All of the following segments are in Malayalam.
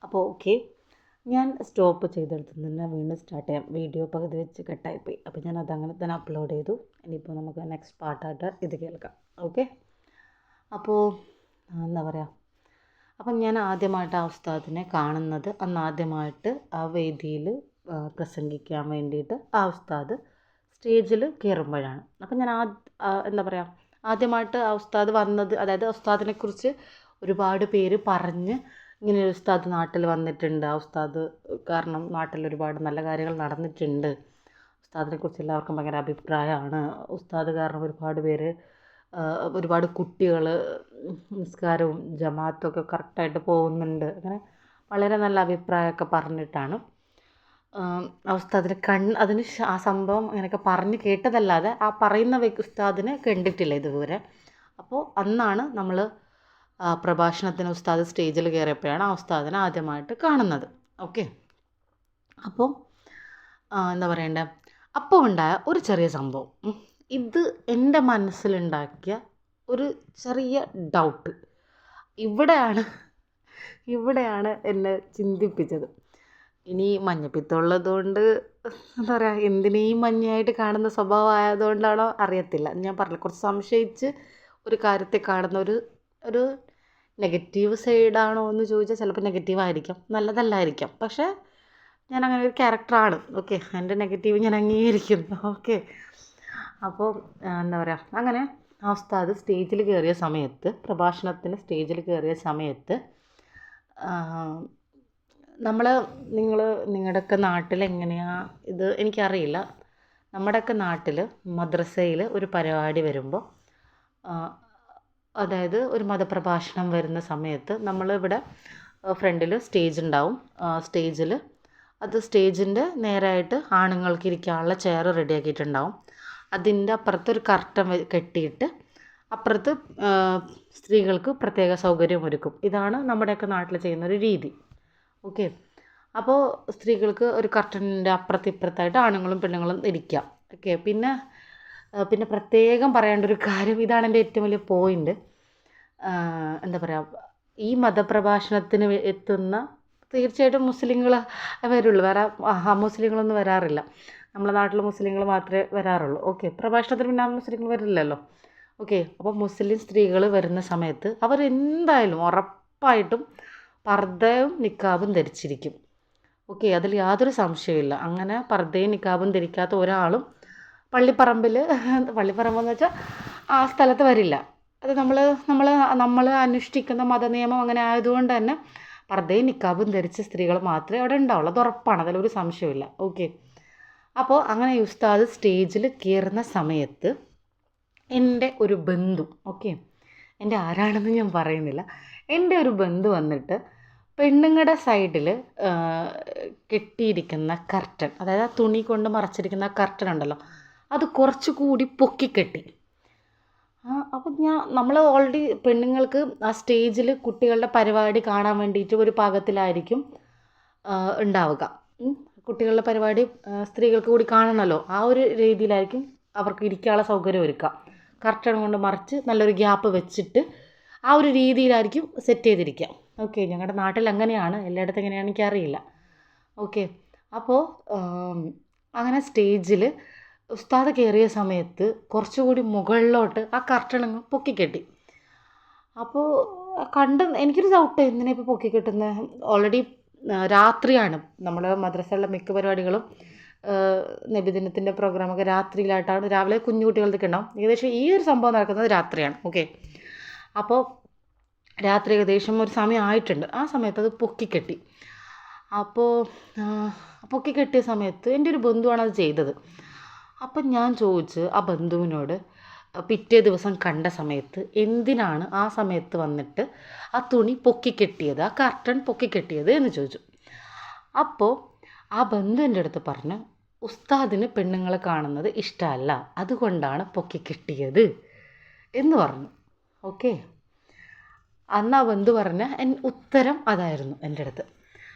അപ്പോൾ ഓക്കെ, ഞാൻ സ്റ്റോപ്പ് ചെയ്തെടുത്ത് തന്നെ വീണ്ടും സ്റ്റാർട്ട് ചെയ്യാം. വീഡിയോ പകുതി വെച്ച് കട്ടായിപ്പോയി. അപ്പോൾ ഞാൻ അതങ്ങനെ തന്നെ അപ്ലോഡ് ചെയ്തു. ഇനിയിപ്പോൾ നമുക്ക് നെക്സ്റ്റ് പാർട്ടായിട്ട് ഇത് കേൾക്കാം. ഓക്കെ, അപ്പോൾ എന്താ പറയുക, അപ്പം ഞാൻ ആദ്യമായിട്ട് ആ ഉസ്താദിനെ കാണുന്നത് അന്ന് ആദ്യമായിട്ട് ആ വേദിയിൽ പ്രസംഗിക്കാൻ വേണ്ടിയിട്ട് ആ ഉസ്താദ് സ്റ്റേജിൽ കയറുമ്പോഴാണ്. അപ്പം ഞാൻ എന്താ പറയുക, ആദ്യമായിട്ട് ആ ഉസ്താദ് വന്നത്, അതായത് ഉസ്താദിനെക്കുറിച്ച് ഒരുപാട് പേര് പറഞ്ഞ് ഇങ്ങനെ ഒരു ഉസ്താദ് നാട്ടിൽ വന്നിട്ടുണ്ട്, ആ ഉസ്താദ് കാരണം നാട്ടിൽ ഒരുപാട് നല്ല കാര്യങ്ങൾ നടന്നിട്ടുണ്ട്, ഉസ്താദിനെക്കുറിച്ച് എല്ലാവർക്കും ഭയങ്കര അഭിപ്രായമാണ്, ഉസ്താദ് കാരണം ഒരുപാട് പേര് ഒരുപാട് കുട്ടികൾ നിസ്കാരവും ജമാഅത്തും ഒക്കെ കറക്റ്റായിട്ട് പോകുന്നുണ്ട്, അങ്ങനെ വളരെ നല്ല അഭിപ്രായമൊക്കെ പറഞ്ഞിട്ടാണ് ആ ഉസ്താദിനെ അതിന് ആ സംഭവം അങ്ങനെയൊക്കെ പറഞ്ഞ് കേട്ടതല്ലാതെ ആ പറയുന്ന ഉസ്താദിനെ കണ്ടിട്ടില്ല ഇതുവരെ. അപ്പോൾ അന്നാണ് നമ്മൾ പ്രഭാഷണത്തിന് ഉസ്താദ് സ്റ്റേജിൽ കയറിയപ്പോഴാണ് ആ ഉസ്താദിനെ ആദ്യമായിട്ട് കാണുന്നത്. ഓക്കെ, അപ്പോൾ എന്താ പറയണ്ടേ, അപ്പോൾ ഉണ്ടായ ഒരു ചെറിയ സംഭവം, ഇത് എൻ്റെ മനസ്സിലുണ്ടാക്കിയ ഒരു ചെറിയ ഡൗട്ട് ഇവിടെയാണ് എന്നെ ചിന്തിപ്പിച്ചത്. ഇനി മഞ്ഞപ്പിത്തമുള്ളതുകൊണ്ട് എന്താ പറയുക, എന്തിനേയും മഞ്ഞയായിട്ട് കാണുന്ന സ്വഭാവമായതുകൊണ്ടാണോ അറിയത്തില്ല. ഞാൻ പറഞ്ഞില്ല, കുറച്ച് സംശയിച്ച് ഒരു കാര്യത്തെ കാണുന്ന ഒരു നെഗറ്റീവ് സൈഡാണോ എന്ന് ചോദിച്ചാൽ ചിലപ്പോൾ നെഗറ്റീവ് ആയിരിക്കാം, നല്ലതല്ലായിരിക്കാം. പക്ഷേ ഞാൻ അങ്ങനെ ഒരു ക്യാരക്ടറാണ്. ഓക്കെ, എൻ്റെ നെഗറ്റീവ് ഞാൻ അംഗീകരിക്കുന്നു. ഓക്കെ, അപ്പോൾ എന്താ പറയുക, അങ്ങനെ ആ ഉസ്താദ് സ്റ്റേജിൽ കയറിയ സമയത്ത്, പ്രഭാഷണത്തിന് സ്റ്റേജിൽ കയറിയ സമയത്ത് നിങ്ങളുടെയൊക്കെ നാട്ടിൽ എങ്ങനെയാണ് ഇത് എനിക്കറിയില്ല. നമ്മുടെയൊക്കെ നാട്ടിൽ മദ്രസയിൽ ഒരു പരിപാടി വരുമ്പോൾ, അതായത് ഒരു മതപ്രഭാഷണം വരുന്ന സമയത്ത് നമ്മളിവിടെ ഫ്രണ്ടിൽ സ്റ്റേജ് ഉണ്ടാവും. സ്റ്റേജിൻ്റെ നേരായിട്ട് ആണുങ്ങൾക്ക് ഇരിക്കാനുള്ള ചെയർ റെഡിയാക്കിയിട്ടുണ്ടാവും. അതിൻ്റെ അപ്പുറത്ത് ഒരു കർട്ടൻ കെട്ടിയിട്ട് അപ്പുറത്ത് സ്ത്രീകൾക്ക് പ്രത്യേക സൗകര്യം ഒരുക്കും. ഇതാണ് നമ്മുടെയൊക്കെ നാട്ടിൽ ചെയ്യുന്നൊരു രീതി. ഓക്കെ, അപ്പോൾ സ്ത്രീകൾക്ക് ഒരു കർട്ടനിൻ്റെ അപ്പുറത്ത് ഇപ്പുറത്തായിട്ട് ആണുങ്ങളും പെണ്ണുങ്ങളും ഇരിക്കാം. ഓക്കെ, പിന്നെ പ്രത്യേകം പറയേണ്ട ഒരു കാര്യം, ഇതാണ് എൻ്റെ ഏറ്റവും വലിയ പോയിൻ്റ്. എന്താ പറയുക, ഈ മതപ്രഭാഷണത്തിന് എത്തുന്ന തീർച്ചയായിട്ടും മുസ്ലിങ്ങൾ വരുള്ളൂ, വേറെ മുസ്ലിങ്ങളൊന്നും വരാറില്ല. നമ്മുടെ നാട്ടിൽ മുസ്ലിങ്ങൾ മാത്രമേ വരാറുള്ളൂ. ഓക്കെ, പ്രഭാഷണത്തിന് പിന്നെ മുസ്ലിങ്ങൾ വരില്ലല്ലോ. ഓക്കെ, അപ്പോൾ മുസ്ലിം സ്ത്രീകൾ വരുന്ന സമയത്ത് അവരെന്തായാലും ഉറപ്പായിട്ടും പർദ്ദയും നിക്കാബും ധരിച്ചിരിക്കും. ഓക്കെ, അതിൽ യാതൊരു സംശയമില്ല. അങ്ങനെ പർദ്ദയും നിക്കാബും ധരിക്കാത്ത ഒരാളും പള്ളിപ്പറമ്പെന്ന് വെച്ചാൽ ആ സ്ഥലത്ത് വരില്ല. അത് നമ്മൾ അനുഷ്ഠിക്കുന്ന മതനിയമം അങ്ങനെ ആയതുകൊണ്ട് തന്നെ പർദ്ദയും നിക്കാബും ധരിച്ച സ്ത്രീകൾ മാത്രമേ അവിടെ ഉണ്ടാവുള്ളൂ. അത് ഉറപ്പാണ്, അതിലൊരു സംശയമില്ല. ഓക്കെ, അപ്പോൾ അങ്ങനെ ഉസ്താദ് സ്റ്റേജിൽ കയറുന്ന സമയത്ത് എൻ്റെ ഒരു ബന്ധു, ഓക്കെ, എൻ്റെ ആരാണെന്ന് ഞാൻ പറയുന്നില്ല, എൻ്റെ ഒരു ബന്ധു വന്നിട്ട് പെണ്ണുങ്ങളുടെ സൈഡിൽ കെട്ടിയിരിക്കുന്ന കർട്ടൻ, അതായത് ആ തുണി കൊണ്ട് മറച്ചിരിക്കുന്ന കർട്ടൻ ഉണ്ടല്ലോ, അത് കുറച്ചുകൂടി പൊക്കിക്കെട്ടി. അപ്പം നമ്മൾ ഓൾറെഡി പെണ്ണുങ്ങൾക്ക് ആ സ്റ്റേജിൽ കുട്ടികളുടെ പരിപാടി കാണാൻ വേണ്ടിയിട്ട് ഒരു പാകത്തിലായിരിക്കും ഉണ്ടാവുക. കുട്ടികളുടെ പരിപാടി സ്ത്രീകൾക്ക് കൂടി കാണണമല്ലോ, ആ ഒരു രീതിയിലായിരിക്കും അവർക്ക് ഇരിക്കാനുള്ള സൗകര്യം ഒരുക്കുക. കർട്ടൻ കൊണ്ട് മറിച്ച് നല്ലൊരു ഗ്യാപ്പ് വെച്ചിട്ട് ആ ഒരു രീതിയിലായിരിക്കും സെറ്റ് ചെയ്തിരിക്കുക. ഓക്കെ, ഞങ്ങളുടെ നാട്ടിൽ അങ്ങനെയാണ്, എല്ലായിടത്തും എങ്ങനെയാണെന്ന് എനിക്കറിയില്ല. ഓക്കെ, അപ്പോൾ അങ്ങനെ സ്റ്റേജിൽ ഉസ്താദ് കയറിയ സമയത്ത് കുറച്ചുകൂടി മുകളിലോട്ട് ആ കർട്ടൻ അങ്ങ് പൊക്കിക്കെട്ടി. അപ്പോൾ എനിക്കൊരു ഡൗട്ട്, എന്തിനാണ് ഇപ്പോൾ പൊക്കിക്കെട്ടുന്നത്? ഓൾറെഡി രാത്രിയാണ്. നമ്മുടെ മദ്രസയിലുള്ള മിക്ക പരിപാടികളും നബിദിനത്തിൻ്റെ പ്രോഗ്രാമൊക്കെ രാത്രിയിലായിട്ടാണ്. രാവിലെ കുഞ്ഞുകുട്ടികൾക്കൊക്കെ ഉണ്ടാവും. ഏകദേശം ഈ ഒരു സംഭവം നടക്കുന്നത് രാത്രിയാണ്. ഓക്കെ, അപ്പോൾ രാത്രി ഏകദേശം ഒരു സമയം ആയിട്ടുണ്ട്. ആ സമയത്ത് അത് പൊക്കിക്കെട്ടി. അപ്പോൾ പൊക്കിക്കെട്ടിയ സമയത്ത് എൻ്റെ ഒരു ബന്ധുവാണ് അത് ചെയ്തത്. അപ്പം ഞാൻ ചോദിച്ച് ആ ബന്ധുവിനോട്, പിറ്റേ ദിവസം കണ്ട സമയത്ത് എന്തിനാണ് ആ സമയത്ത് വന്നിട്ട് ആ തുണി പൊക്കിക്കെട്ടിയത്, ആ കർട്ടൻ പൊക്കിക്കെട്ടിയത് എന്ന് ചോദിച്ചു. അപ്പോൾ ആ ബന്ധു എൻ്റെ അടുത്ത് പറഞ്ഞ്, ഉസ്താദിന് പെണ്ണുങ്ങളെ കാണുന്നത് ഇഷ്ടമല്ല, അതുകൊണ്ടാണ് പൊക്കിക്കെട്ടിയത് എന്ന് പറഞ്ഞു. ഓക്കെ, അന്ന് ആ ബന്ധു പറഞ്ഞ ഉത്തരം അതായിരുന്നു എൻ്റെ അടുത്ത്.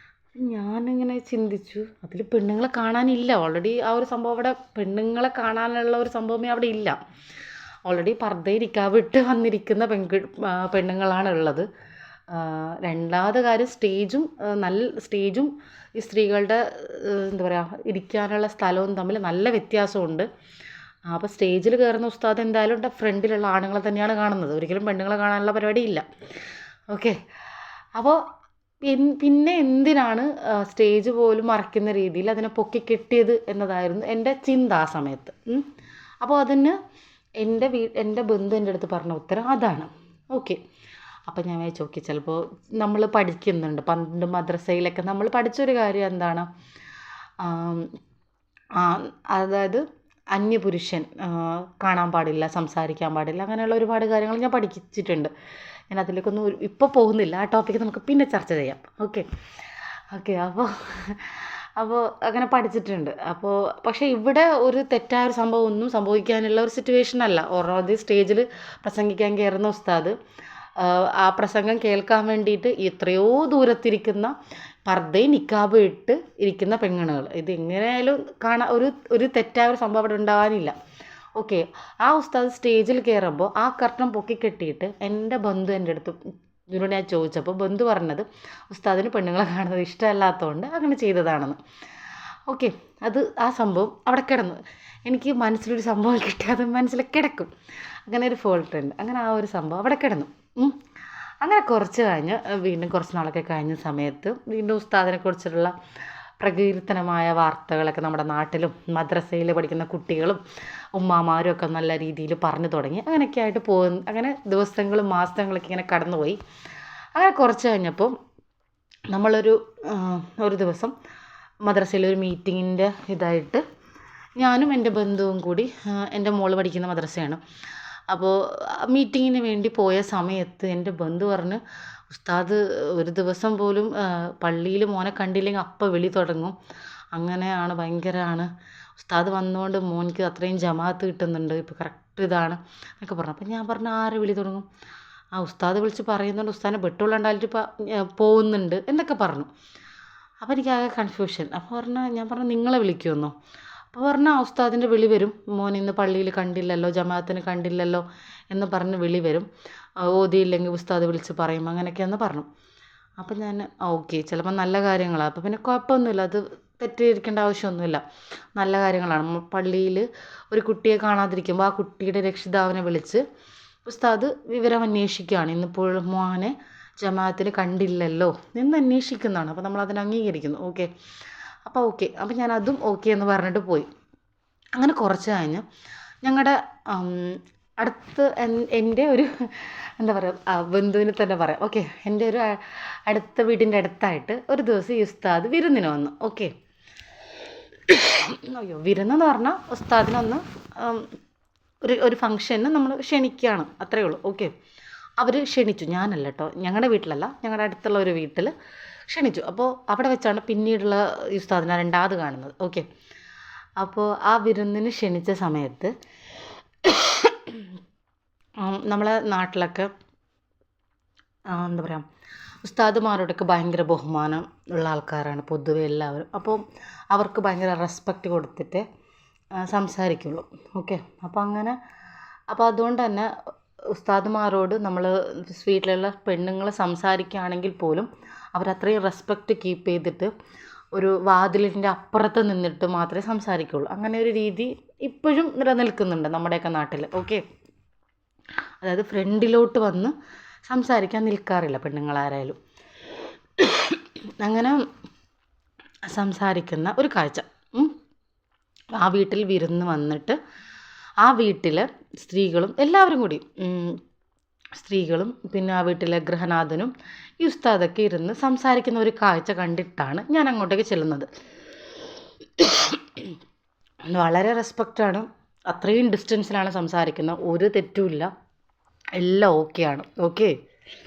ഞാനിങ്ങനെ ചിന്തിച്ചു, അതിൽ പെണ്ണുങ്ങളെ കാണാനില്ല. ഓൾറെഡി ആ ഒരു സംഭവം അവിടെ പെണ്ണുങ്ങളെ കാണാനുള്ള ഒരു സംഭവമേ അവിടെ ഇല്ല. ഓൾറെഡി പർദ്ദയിരിക്കാവിട്ട് വന്നിരിക്കുന്ന പെണ്ണുങ്ങളാണ് ഉള്ളത്. രണ്ടാമത്തെ കാര്യം നല്ല സ്റ്റേജും ഈ സ്ത്രീകളുടെ എന്താ പറയുക ഇരിക്കാനുള്ള സ്ഥലവും തമ്മിൽ നല്ല വ്യത്യാസമുണ്ട്. അപ്പോൾ സ്റ്റേജിൽ കയറുന്ന ഉസ്താദ് എന്തായാലും ഫ്രണ്ടിലുള്ള ആണുങ്ങളെ തന്നെയാണ് കാണുന്നത്, ഒരിക്കലും പെണ്ണുങ്ങളെ കാണാനുള്ള പരിപാടിയില്ല. ഓക്കെ. അപ്പോൾ പിന്നെ എന്തിനാണ് സ്റ്റേജ് പോലും മറയ്ക്കുന്ന രീതിയിൽ അതിനെ പൊക്കി കെട്ടിയത് എന്നതായിരുന്നു എൻ്റെ ചിന്ത ആ സമയത്ത്. അപ്പോൾ അതിന് എൻ്റെ ബന്ധു എൻ്റെ അടുത്ത് പറഞ്ഞ ഉത്തരം അതാണ്. ഓക്കെ. അപ്പം ഞാൻ വിചാരിച്ചു ഓക്കെ ചിലപ്പോൾ നമ്മൾ പഠിക്കുന്നുണ്ട്, പണ്ട് മദ്രസയിലൊക്കെ നമ്മൾ പഠിച്ചൊരു കാര്യം എന്താണ്, അതായത് അന്യപുരുഷൻ കാണാൻ പാടില്ല, സംസാരിക്കാൻ പാടില്ല, അങ്ങനെയുള്ള ഒരുപാട് കാര്യങ്ങൾ ഞാൻ പഠിച്ചിട്ടുണ്ട്. ഞാൻ അതിലേക്കൊന്നും ഇപ്പോൾ പോകുന്നില്ല, ആ ടോപ്പിക്ക് നമുക്ക് പിന്നെ ചർച്ച ചെയ്യാം. ഓക്കെ. അപ്പോൾ അങ്ങനെ പഠിച്ചിട്ടുണ്ട്. പക്ഷേ ഇവിടെ ഒരു തെറ്റായ ഒരു സംഭവം ഒന്നും സംഭവിക്കാനുള്ള ഒരു സിറ്റുവേഷൻ അല്ല. ഓൾറെഡി സ്റ്റേജിൽ പ്രസംഗിക്കാൻ കയറുന്ന ഉസ്താദ് ആ പ്രസംഗം കേൾക്കാൻ വേണ്ടിയിട്ട് എത്രയോ ദൂരത്തിരിക്കുന്ന പർദ്ദയും നിക്കാബും ഇട്ട് ഇരിക്കുന്ന പെണ്ണുങ്ങൾ, ഇത് എങ്ങനെയായാലും ഒരു തെറ്റായ ഒരു സംഭവം അവിടെ ഉണ്ടാവാനില്ല. ഓക്കെ. ആ ഉസ്താദ് സ്റ്റേജിൽ കയറുമ്പോൾ ആ കർട്ടൻ പൊക്കി കെട്ടിയിട്ട് എൻ്റെ ബന്ധു എൻ്റെ അടുത്ത് ഇതിനോട് ഞാൻ ചോദിച്ചപ്പോൾ ബന്ധു പറഞ്ഞത് ഉസ്താദിന് പെണ്ണുങ്ങളെ കാണുന്നത് ഇഷ്ടമല്ലാത്തതുകൊണ്ട് അങ്ങനെ ചെയ്തതാണെന്ന്. ഓക്കെ. ആ സംഭവം അവിടെ കിടന്നു. എനിക്ക് മനസ്സിലൊരു സംഭവം കിട്ടിയത് മനസ്സിൽ കിടക്കും, അങ്ങനെ ഒരു ഫോൾട്ട് ഉണ്ട്. അങ്ങനെ ആ ഒരു സംഭവം അവിടെ കിടന്നു. അങ്ങനെ കുറച്ച് കഴിഞ്ഞ് വീണ്ടും കുറച്ച് നാളൊക്കെ കഴിഞ്ഞ സമയത്ത് വീണ്ടും ഉസ്താദിനെക്കുറിച്ചുള്ള പ്രകീർത്തനമായ വാർത്തകളൊക്കെ നമ്മുടെ നാട്ടിലും മദ്രസയിൽ പഠിക്കുന്ന കുട്ടികളും ഉമ്മാമാരും ഒക്കെ നല്ല രീതിയിൽ പറഞ്ഞു തുടങ്ങി. അങ്ങനെയൊക്കെ ആയിട്ട് അങ്ങനെ ദിവസങ്ങളും മാസങ്ങളൊക്കെ ഇങ്ങനെ കടന്നുപോയി. അങ്ങനെ കുറച്ച് കഴിഞ്ഞപ്പോൾ ഒരു ദിവസം മദ്രസയിലൊരു മീറ്റിങ്ങിൻ്റെ ഇതായിട്ട് ഞാനും എൻ്റെ ബന്ധുവും കൂടി, എൻ്റെ മോള് പഠിക്കുന്ന മദ്രസയാണ്, അപ്പോൾ മീറ്റിങ്ങിന് വേണ്ടി പോയ സമയത്ത് എൻ്റെ ബന്ധു പറഞ്ഞ് ഉസ്താദ് ഒരു ദിവസം പോലും പള്ളിയിൽ മോനെ കണ്ടില്ലെങ്കിൽ അപ്പം വിളി തുടങ്ങും, അങ്ങനെയാണ് ഭയങ്കരമാണ്, ഉസ്താദ് വന്നുകൊണ്ട് മോനിക്ക് അത്രയും ജമാഅത്ത് കിട്ടുന്നുണ്ട്, ഇപ്പോൾ കറക്റ്റ് ഇതാണ് എന്നൊക്കെ പറഞ്ഞു. അപ്പം ഞാൻ പറഞ്ഞു ആരെ വിളി തുടങ്ങും, ഉസ്താദ് വിളിച്ച് പറയുന്നുണ്ട് ഉസ്താദിനെ വെട്ടുള്ളണ്ടായിട്ട് പോകുന്നുണ്ട് എന്നൊക്കെ പറഞ്ഞു. അപ്പോൾ എനിക്കാകെ കൺഫ്യൂഷൻ. ഞാൻ പറഞ്ഞു നിങ്ങളെ വിളിക്കുമെന്നോ? അപ്പോൾ പറഞ്ഞാൽ ഉസ്താദിൻ്റെ വിളി വരും, മോൻ ഇന്ന് പള്ളിയിൽ കണ്ടില്ലല്ലോ, ജമാഅത്തിന് കണ്ടില്ലല്ലോ എന്ന് പറഞ്ഞ് വിളി വരും, ഓതിയില്ലെങ്കിൽ ഉസ്താദ് വിളിച്ച് പറയും, അങ്ങനെയൊക്കെയെന്ന് പറഞ്ഞു. അപ്പം ഞാൻ ഓക്കെ ചിലപ്പോൾ നല്ല കാര്യങ്ങളാണ്, അപ്പോൾ പിന്നെ കുഴപ്പമൊന്നുമില്ല, അത് തെറ്റിയിരിക്കേണ്ട ആവശ്യമൊന്നുമില്ല, നല്ല കാര്യങ്ങളാണ്. പള്ളിയിൽ ഒരു കുട്ടിയെ കാണാതിരിക്കുമ്പോൾ ആ കുട്ടിയുടെ രക്ഷിതാവിനെ വിളിച്ച് ഉസ്താദ് വിവരം അന്വേഷിക്കുകയാണ്, ഇന്നിപ്പോൾ മോനെ ജമാഅത്തിന് കണ്ടില്ലല്ലോ എന്ന് അന്വേഷിക്കുന്നതാണ്. അപ്പോൾ നമ്മൾ അതിനെ അംഗീകരിക്കുന്നു. ഓക്കെ. അപ്പോൾ ഞാൻ അതും ഓക്കെ എന്ന് പറഞ്ഞിട്ട് പോയി. അങ്ങനെ കുറച്ച് കഴിഞ്ഞ് ഞങ്ങളുടെ എൻ്റെ ഒരു എന്താ പറയുക ബന്ധുവിന് തന്നെ പറയാം. ഓക്കെ. എൻ്റെ ഒരു അടുത്ത വീടിൻ്റെ അടുത്തായിട്ട് ഒരു ദിവസം ഈ ഉസ്താദ് വിരുന്നിന് വന്നു. ഓക്കെ. വിരുന്നെന്ന് പറഞ്ഞാൽ ഉസ്താദിനൊന്ന് ഒരു ഫംഗ്ഷന് നമ്മൾ ക്ഷണിക്കുകയാണ്, അത്രയേ ഉള്ളൂ. ഓക്കെ. അവർ ക്ഷണിച്ചു, ഞാനല്ല കേട്ടോ, ഞങ്ങളുടെ വീട്ടിലല്ല, ഞങ്ങളുടെ അടുത്തുള്ള ഒരു വീട്ടിൽ ക്ഷണിച്ചു. അപ്പോൾ അവിടെ വെച്ചാണ് പിന്നീടുള്ള ഈ ഉസ്താദിനെ രണ്ടാമത് കാണുന്നത്. ഓക്കെ. അപ്പോൾ ആ വിരുന്നിന് ക്ഷണിച്ച സമയത്ത് നമ്മളെ നാട്ടിലൊക്കെ എന്താ പറയുക ഉസ്താദുമാരോടൊക്കെ ഭയങ്കര ബഹുമാനം ഉള്ള ആൾക്കാരാണ് പൊതുവെ എല്ലാവരും. അപ്പോൾ അവർക്ക് ഭയങ്കര റെസ്പെക്റ്റ് കൊടുത്തിട്ട് സംസാരിക്കുള്ളൂ. ഓക്കെ. അപ്പോൾ അതുകൊണ്ട് തന്നെ ഉസ്താദുമാരോട് നമ്മൾ വീട്ടിലുള്ള പെണ്ണുങ്ങൾ സംസാരിക്കുകയാണെങ്കിൽ പോലും അവരത്രയും റെസ്പെക്റ്റ് കീപ്പ് ചെയ്തിട്ട് ഒരു വാതിലിൻ്റെ അപ്പുറത്ത് നിന്നിട്ട് മാത്രമേ സംസാരിക്കുകയുള്ളൂ. അങ്ങനെ ഒരു രീതി ഇപ്പോഴും നിലനിൽക്കുന്നുണ്ട് നമ്മുടെയൊക്കെ നാട്ടിൽ. ഓക്കെ. അതായത് ഫ്രണ്ടിലോട്ട് വന്ന് സംസാരിക്കാൻ നിൽക്കാറില്ല പെണ്ണുങ്ങളാരായാലും. അങ്ങനെ സംസാരിക്കുന്ന ഒരു കാഴ്ച. ആ വീട്ടിൽ വിരുന്ന് വന്നിട്ട് ആ വീട്ടിലെ സ്ത്രീകളും എല്ലാവരും കൂടി, സ്ത്രീകളും പിന്നെ ആ വീട്ടിലെ ഗൃഹനാഥനും ഈ ഉസ്താദൊക്കെ ഇരുന്ന് സംസാരിക്കുന്ന ഒരു കാഴ്ച കണ്ടിട്ടാണ് ഞാൻ അങ്ങോട്ടേക്ക് ചെല്ലുന്നത്. വളരെ റെസ്പെക്റ്റാണ്, അത്രയും ഡിസ്റ്റൻസിലാണ് സംസാരിക്കുന്നത്, ഒരു തെറ്റുമില്ല, എല്ലാം ഓക്കെയാണ്. ഓക്കെ.